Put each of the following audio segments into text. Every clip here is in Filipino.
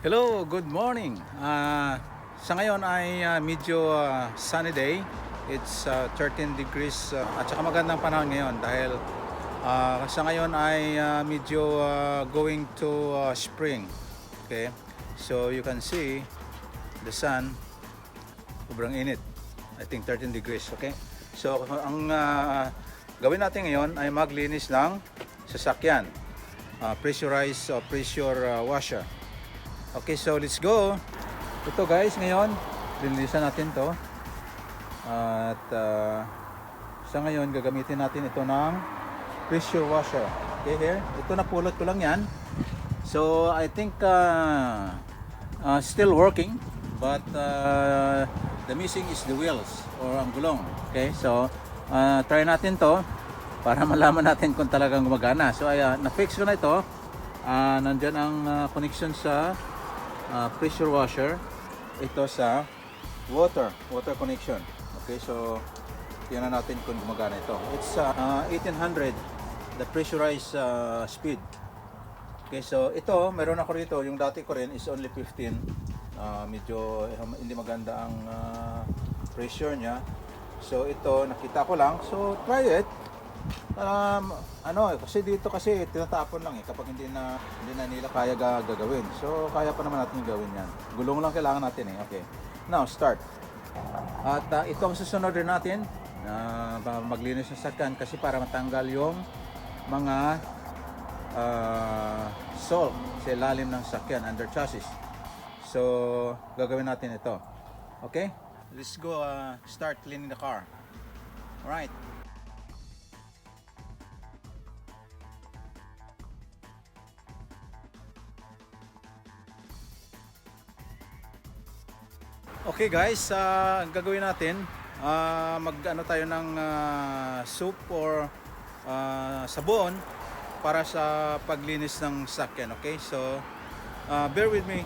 Hello, good morning. Sa ngayon ay medyo sunny day. It's 13 degrees at saka magandang panahon ngayon dahil sa ngayon ay medyo going to spring. Okay? So you can see the sun, sobrang init. I think 13 degrees, okay? So ang gawin natin ngayon ay maglinis ng sasakyan. Pressurized pressure washer. Okay, so let's go. Ito guys, ngayon linisan natin to. At sa ngayon gagamitin natin ito ng pressure washer. Okay, here. Ito napulot ko lang yan. So I think still working, but the missing is the wheels or ang gulong. Okay, so try natin to para malaman natin kung talagang gumagana. So na-fix ko na ito. Nandyan ang connection sa pressure washer, ito sa water connection. Okay, so tingnan natin kung gumagana ito. It's 1800 the pressurized speed. Okay, so ito meron ako rito, yung dati ko rin is only 15. Medyo hindi maganda ang pressure niya. So ito nakita ko lang, so try it. Kasi dito kasi tinatapon lang kapag hindi na nila kaya gagawin. So kaya pa naman natin gawin yan. Gulong lang kailangan natin Okay. Now start. At ito ang susunod rin natin maglinis ng sakyan kasi para matanggal yung mga salt sa ilalim ng sakyan under chassis. So gagawin natin ito. Okay? Let's go start cleaning the car. Alright. Okay guys, ang gagawin natin, mag-ano tayo ng soap or sabon para sa paglinis ng sakyan. Okay, so bear with me.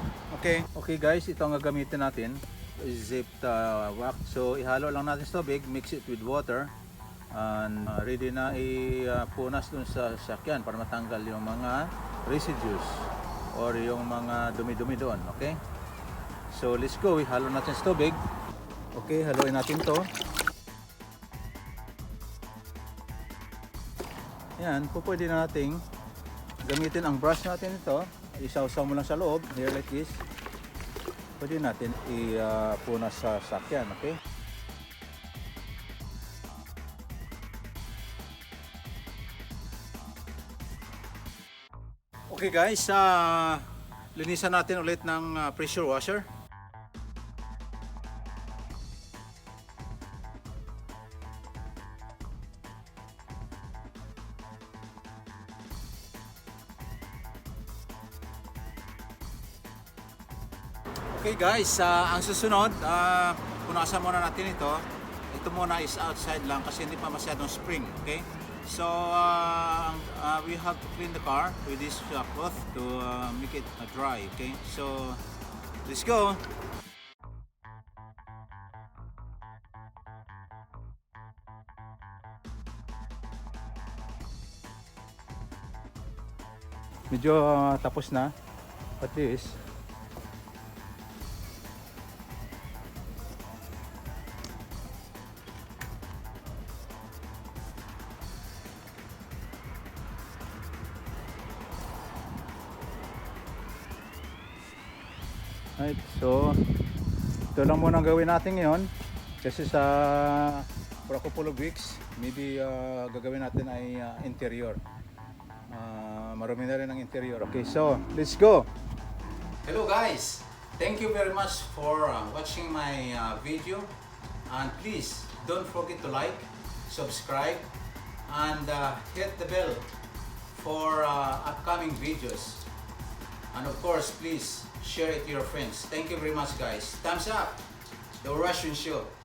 Okay, guys, ito ang gagamitin natin, zipped wax. So ihalo lang natin sa tubig, mix it with water, and ready na ipunas dun sa sakyan para matanggal yung mga residues or yung mga dumi-dumi doon. Okay. So let's go, ihalo natin sa tubig. Okay, haluin natin to. Yan, pwede na nating gamitin ang brush natin ito. Isaw-saw mo lang sa loob, here like this. Pwede natin ipunas sa sakyan, okay? Okay guys, linisan natin ulit ng pressure washer. Okay guys, ang susunod, punasan muna natin ito. Ito muna is outside lang kasi hindi pa masyadong spring, okay? So we have to clean the car with this cloth to make it dry, okay? So let's go. Medyo tapos na, at least. Right, so ito lang muna ang gawin natin ngayon kasi for a couple of weeks maybe gagawin natin ay interior. Marami na rin ang interior. Okay, so let's go. Hello guys, thank you very much for watching my video, and please don't forget to like, subscribe, and hit the bell for upcoming videos. And of course, please share it to your friends. Thank you very much guys. Thumbs up, The Russian Show.